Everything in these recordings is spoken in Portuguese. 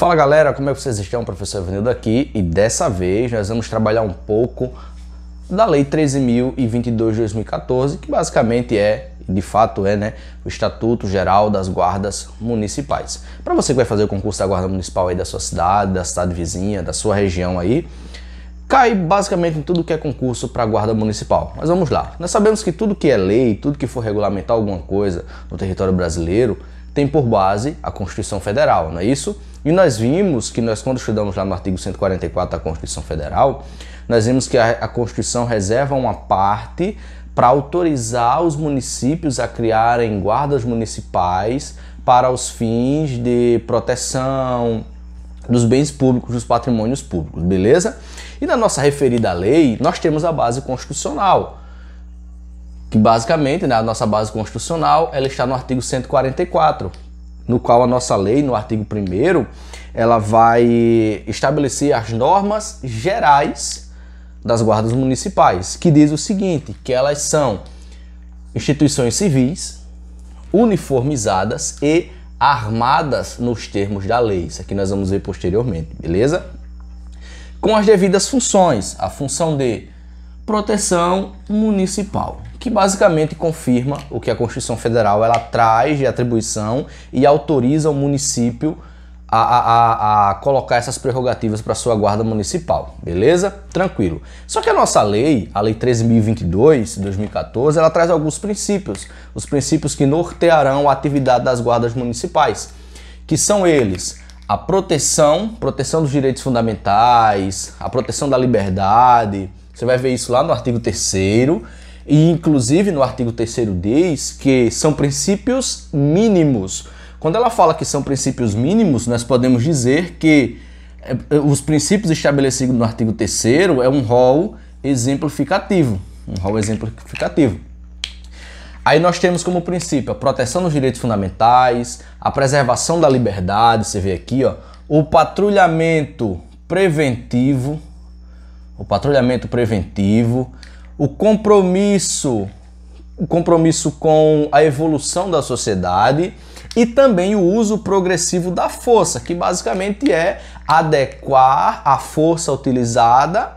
Fala galera, como é que vocês estão? Professor Evanildo aqui e dessa vez nós vamos trabalhar um pouco da Lei 13.022 de 2014, que basicamente de fato é o Estatuto Geral das Guardas Municipais. Para você que vai fazer o concurso da Guarda Municipal aí da sua cidade, da cidade vizinha, da sua região aí, cai basicamente em tudo que é concurso para a Guarda Municipal. Mas vamos lá, nós sabemos que tudo que é lei, tudo que for regulamentar alguma coisa no território brasileiro, tem por base a Constituição Federal, não é isso? E nós vimos que quando estudamos lá no artigo 144 da Constituição Federal, nós vimos que a Constituição reserva uma parte para autorizar os municípios a criarem guardas municipais para os fins de proteção dos bens públicos, dos patrimônios públicos, beleza? E na nossa referida lei, nós temos a base constitucional, que basicamente, a nossa base constitucional, ela está no artigo 144, no qual a nossa lei, no artigo 1º, ela vai estabelecer as normas gerais das guardas municipais, que diz o seguinte, que elas são instituições civis, uniformizadas e armadas nos termos da lei. Isso aqui nós vamos ver posteriormente, beleza? Com as devidas funções, a função de proteção municipal, que basicamente confirma o que a Constituição Federal ela traz de atribuição e autoriza o município a colocar essas prerrogativas para sua guarda municipal, beleza? Tranquilo. Só que a nossa lei, a Lei 13.022 de 2014, ela traz alguns princípios, os princípios que nortearão a atividade das guardas municipais, que são eles: a proteção dos direitos fundamentais, a proteção da liberdade. Você vai ver isso lá no artigo 3º, e inclusive no artigo 3º diz que são princípios mínimos. Quando ela fala que são princípios mínimos, nós podemos dizer que os princípios estabelecidos no artigo 3º é um rol exemplificativo. Aí nós temos como princípio a proteção dos direitos fundamentais, a preservação da liberdade, você vê aqui, ó, o patrulhamento preventivo, o compromisso com a evolução da sociedade e também o uso progressivo da força, que basicamente é adequar a força utilizada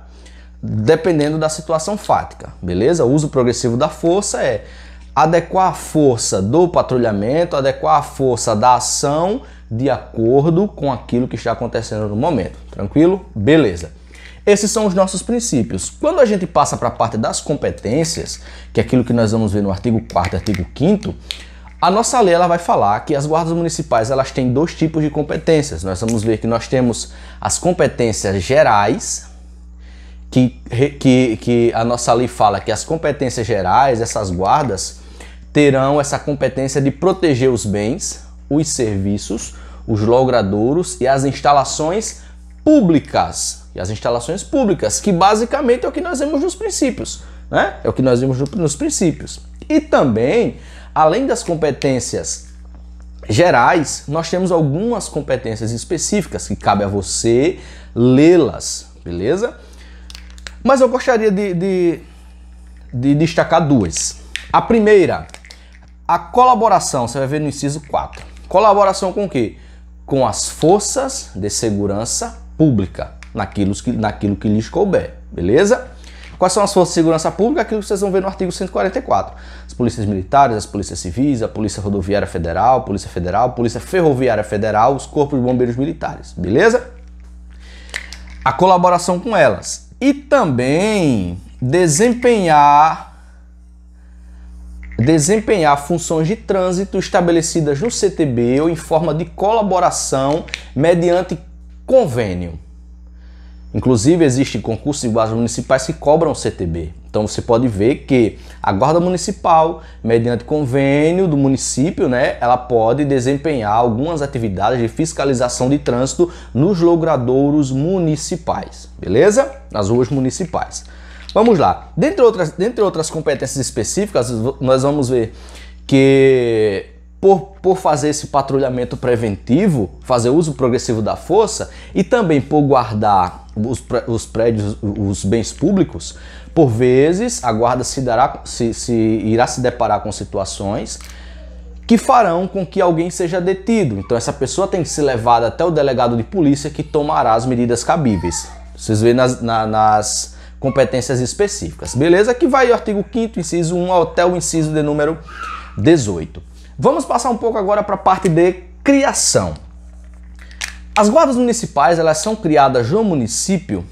dependendo da situação fática, beleza? O uso progressivo da força é adequar a força do patrulhamento, adequar a força da ação de acordo com aquilo que está acontecendo no momento, tranquilo? Beleza. Esses são os nossos princípios. Quando a gente passa para a parte das competências, que é aquilo que nós vamos ver no artigo 4º e artigo 5º, a nossa lei ela vai falar que as guardas municipais elas têm dois tipos de competências. Nós vamos ver que nós temos as competências gerais, que a nossa lei fala que as competências gerais, essas guardas, terão essa competência de proteger os bens, os serviços, os logradouros e as instalações públicas. Que basicamente é o que nós vemos nos princípios, né? É o que nós vemos nos princípios. E também, além das competências gerais, nós temos algumas competências específicas que cabe a você lê-las, beleza? Mas eu gostaria de destacar duas. A primeira, a colaboração, você vai ver no inciso 4. Colaboração com o quê? Com as forças de segurança pública, naquilo que lhes couber, beleza? Quais são as forças de segurança pública? Aquilo que vocês vão ver no artigo 144. As polícias militares, as polícias civis, a Polícia Rodoviária Federal, Polícia Ferroviária Federal, os corpos de bombeiros militares, beleza? A colaboração com elas. E também desempenhar funções de trânsito estabelecidas no CTB ou em forma de colaboração mediante convênio. Inclusive, existem concursos de guardas municipais que cobram o CTB. Então, você pode ver que a guarda municipal, mediante convênio do município, né, ela pode desempenhar algumas atividades de fiscalização de trânsito nos logradouros municipais, beleza? Nas ruas municipais. Vamos lá. Dentre outras competências específicas, nós vamos ver que por fazer esse patrulhamento preventivo, fazer uso progressivo da força e também por guardar os prédios, os bens públicos, por vezes a guarda irá se deparar com situações que farão com que alguém seja detido. Então essa pessoa tem que ser levada até o delegado de polícia, que tomará as medidas cabíveis. Vocês veem nas competências específicas. Beleza? Aqui vai o artigo 5º, inciso 1 até o inciso de número 18. Vamos passar um pouco agora para a parte de criação. As guardas municipais, elas são criadas no município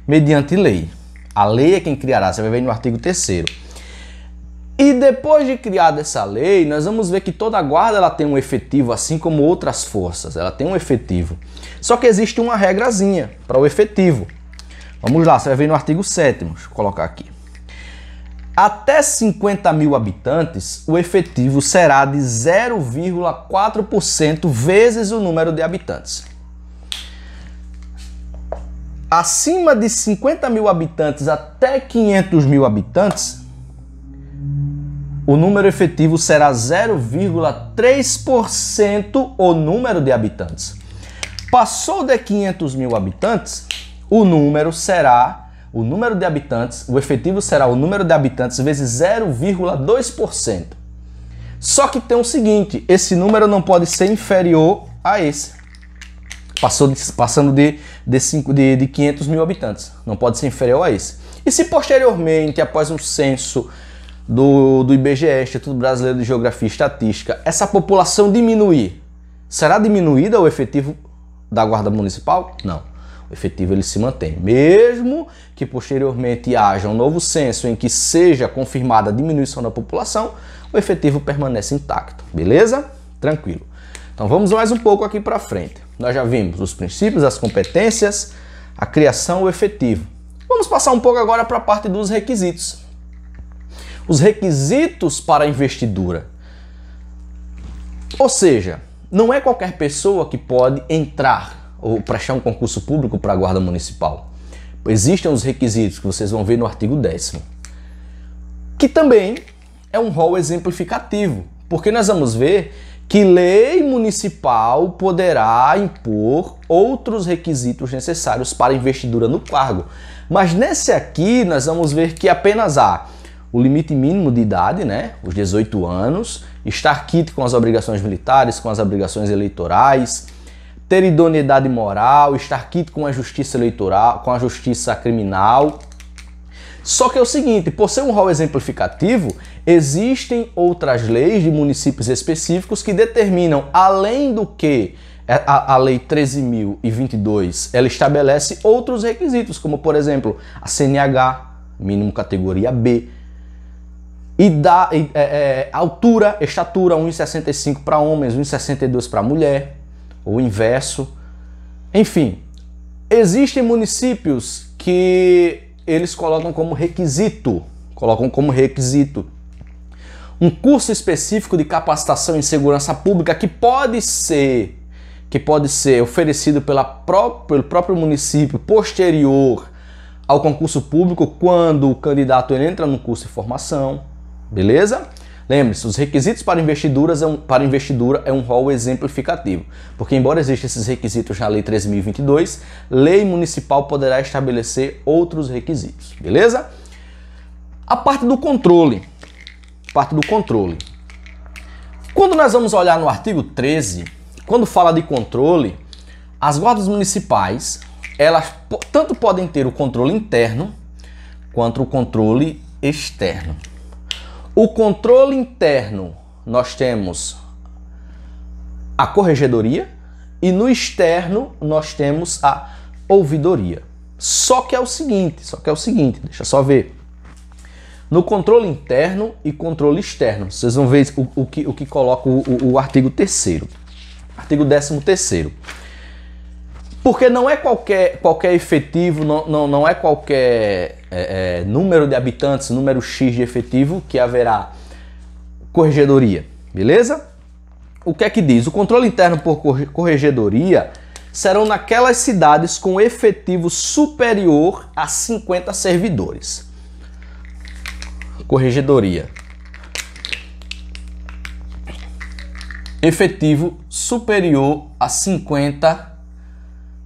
mediante lei. A lei é quem criará, você vai ver no artigo 3º. E depois de criada essa lei, nós vamos ver que toda guarda ela tem um efetivo, assim como outras forças, ela tem um efetivo. Só que existe uma regrazinha para o efetivo. Vamos lá, você vai ver no artigo 7º, deixa eu colocar aqui. Até 50 mil habitantes, o efetivo será de 0,4% vezes o número de habitantes. Acima de 50 mil habitantes até 500 mil habitantes, o número efetivo será 0,3% o número de habitantes. Passou de 500 mil habitantes, o efetivo será o número de habitantes vezes 0,2%. Só que tem o seguinte, esse número não pode ser inferior a esse. Passando de 500 mil habitantes, não pode ser inferior a esse. E se posteriormente, após um censo do IBGE, Instituto Brasileiro de Geografia e Estatística, essa população diminuir, será diminuída o efetivo da Guarda Municipal? Não. O efetivo ele se mantém. Mesmo que posteriormente haja um novo censo em que seja confirmada a diminuição da população, o efetivo permanece intacto. Beleza? Tranquilo. Então vamos mais um pouco aqui para frente. Nós já vimos os princípios, as competências, a criação, o efetivo. Vamos passar um pouco agora para a parte dos requisitos. Os requisitos para a investidura. Ou seja, não é qualquer pessoa que pode entrar ou prestar um concurso público para a Guarda Municipal. Existem os requisitos que vocês vão ver no artigo 10º, que também é um rol exemplificativo, porque nós vamos ver que lei municipal poderá impor outros requisitos necessários para investidura no cargo. Mas nesse aqui nós vamos ver que apenas há o limite mínimo de idade, né, os 18 anos, estar quite com as obrigações militares, com as obrigações eleitorais, ter idoneidade moral, estar quite com a justiça eleitoral, com a justiça criminal. Só que é o seguinte, por ser um rol exemplificativo, existem outras leis de municípios específicos que determinam, além do que a Lei 13.022, ela estabelece outros requisitos, como por exemplo, a CNH, mínimo categoria B, altura, estatura 1,65 para homens, 1,62 para mulher, ou inverso. Enfim, existem municípios que eles colocam como requisito um curso específico de capacitação em segurança pública que pode ser oferecido pelo próprio município posterior ao concurso público, quando o candidato entra no curso de formação, beleza? Lembre-se, os requisitos para investidura é um rol exemplificativo, porque embora existam esses requisitos na Lei 13.022, lei municipal poderá estabelecer outros requisitos, beleza? A parte do controle. Quando nós vamos olhar no artigo 13, quando fala de controle, as guardas municipais, elas tanto podem ter o controle interno quanto o controle externo. O controle interno, nós temos a corregedoria e no externo nós temos a ouvidoria. Só que é o seguinte, deixa eu só ver. No controle interno e controle externo, vocês vão ver o que coloca o artigo 3º, artigo 13º. Porque não é qualquer efetivo, não é qualquer número de habitantes, número X de efetivo que haverá corregedoria, beleza? O que é que diz? O controle interno por corregedoria serão naquelas cidades com efetivo superior a 50 servidores. Corregedoria. Efetivo superior a 50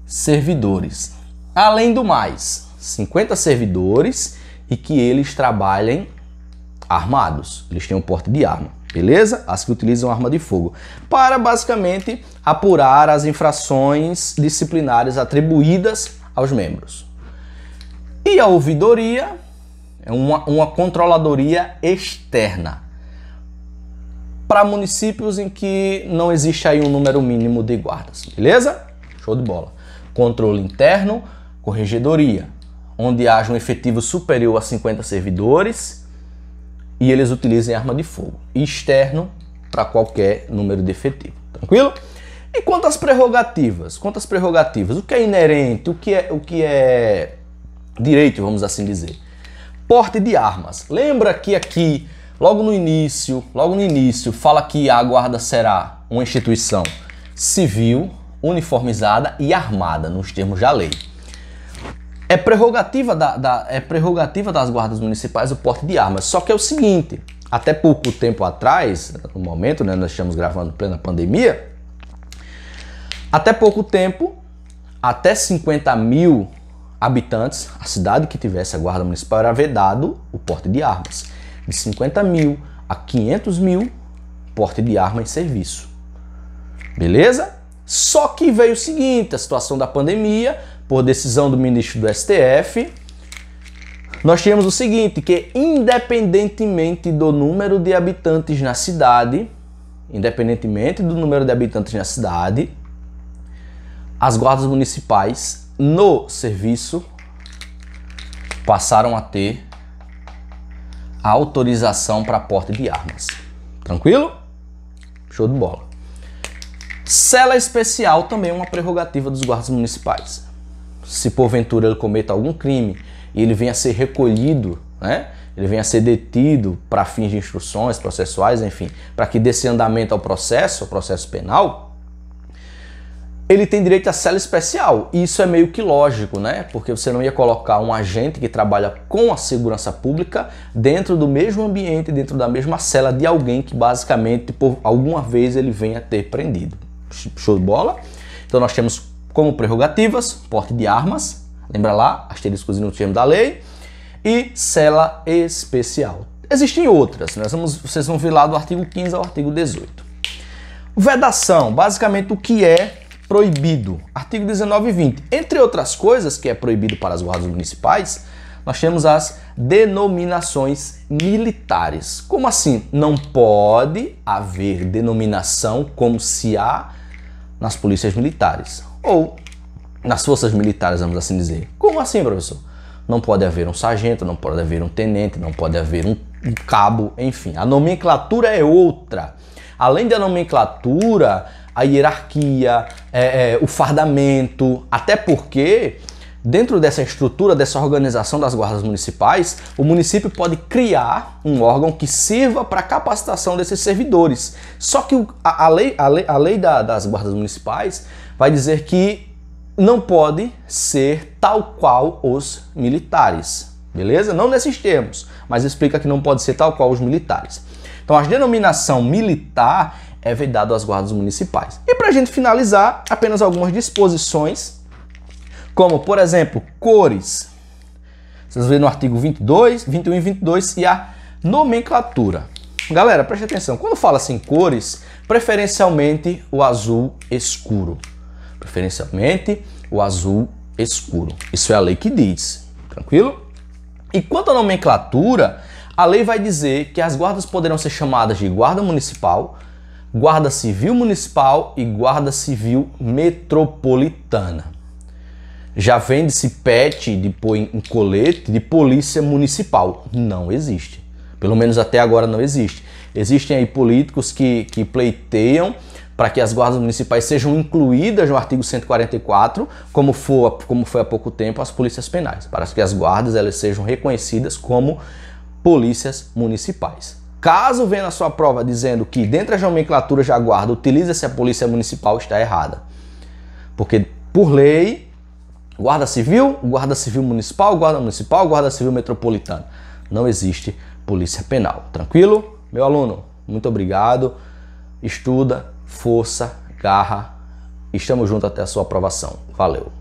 servidores. Além do mais, 50 servidores e que eles trabalhem armados, eles têm um porte de arma. beleza? As que utilizam arma de fogo, para basicamente apurar as infrações disciplinares atribuídas aos membros. E a ouvidoria é uma controladoria externa para municípios em que não existe aí um número mínimo de guardas, beleza? Show de bola. Controle interno, corregedoria, onde haja um efetivo superior a 50 servidores e eles utilizem arma de fogo. E externo, para qualquer número de efetivo, tranquilo? E quanto às prerrogativas? O que é inerente, o que é direito, vamos assim dizer? Porte de armas. Lembra que aqui, logo no início, fala que a guarda será uma instituição civil, uniformizada e armada, nos termos da lei. É prerrogativa das guardas municipais o porte de armas. Só que é o seguinte, até pouco tempo atrás, no momento, né, nós estamos gravando em plena pandemia, até pouco tempo, até 50 mil habitantes, a cidade que tivesse a guarda municipal era vedado o porte de armas. De 50 mil a 500 mil, porte de arma em serviço. Beleza? Só que veio o seguinte, a situação da pandemia, por decisão do ministro do STF, nós tínhamos o seguinte, que independentemente do número de habitantes na cidade, as guardas municipais no serviço passaram a ter a autorização para porte de armas. Tranquilo? Show de bola. Cela especial também é uma prerrogativa dos guardas municipais. Se porventura ele cometa algum crime e ele venha a ser recolhido, né? Ele venha a ser detido para fins de instruções processuais, enfim, para que dê esse andamento ao processo penal, ele tem direito à cela especial. E isso é meio que lógico, né? Porque você não ia colocar um agente que trabalha com a segurança pública dentro do mesmo ambiente, dentro da mesma cela de alguém que basicamente por alguma vez ele venha a ter prendido. Show de bola? Então nós temos como prerrogativas porte de armas, lembra lá, asteriscos no termo da lei, e cela especial. Existem outras, vocês vão ver lá do artigo 15 ao artigo 18. Vedação, basicamente o que é proibido, artigo 19 e 20. Entre outras coisas que é proibido para as guardas municipais, nós temos as denominações militares. Como assim? Não pode haver denominação como se há nas polícias militares ou nas forças militares, vamos assim dizer. Como assim, professor? Não pode haver um sargento, não pode haver um tenente, não pode haver um cabo, enfim. A nomenclatura é outra. Além da nomenclatura, a hierarquia, o fardamento, até porque dentro dessa estrutura, dessa organização das guardas municipais, o município pode criar um órgão que sirva para a capacitação desses servidores. Só que a lei das guardas municipais vai dizer que não pode ser tal qual os militares, beleza? Não nesses termos, mas explica que não pode ser tal qual os militares. Então a denominação militar é vedado às guardas municipais. E para a gente finalizar, apenas algumas disposições, como por exemplo, cores. Vocês vêem no artigo 22, 21 e 22 e a nomenclatura. Galera, preste atenção, quando fala assim cores, preferencialmente o azul escuro. Preferencialmente o azul escuro. Isso é a lei que diz, tranquilo? E quanto à nomenclatura, a lei vai dizer que as guardas poderão ser chamadas de guarda municipal, guarda civil municipal e guarda civil metropolitana. Já vende-se pet de pôr em colete de polícia municipal. Não existe. Pelo menos até agora não existe. Existem aí políticos que pleiteiam para que as guardas municipais sejam incluídas no artigo 144, como foi há pouco tempo as polícias penais, para que as guardas elas sejam reconhecidas como polícias municipais. Caso venha na sua prova dizendo que dentro das nomenclaturas da guarda utiliza-se a polícia municipal, está errada. Porque, por lei, guarda civil municipal, guarda civil metropolitana. Não existe polícia penal. Tranquilo? Meu aluno, muito obrigado. Estuda, força, garra. Estamos juntos até a sua aprovação. Valeu!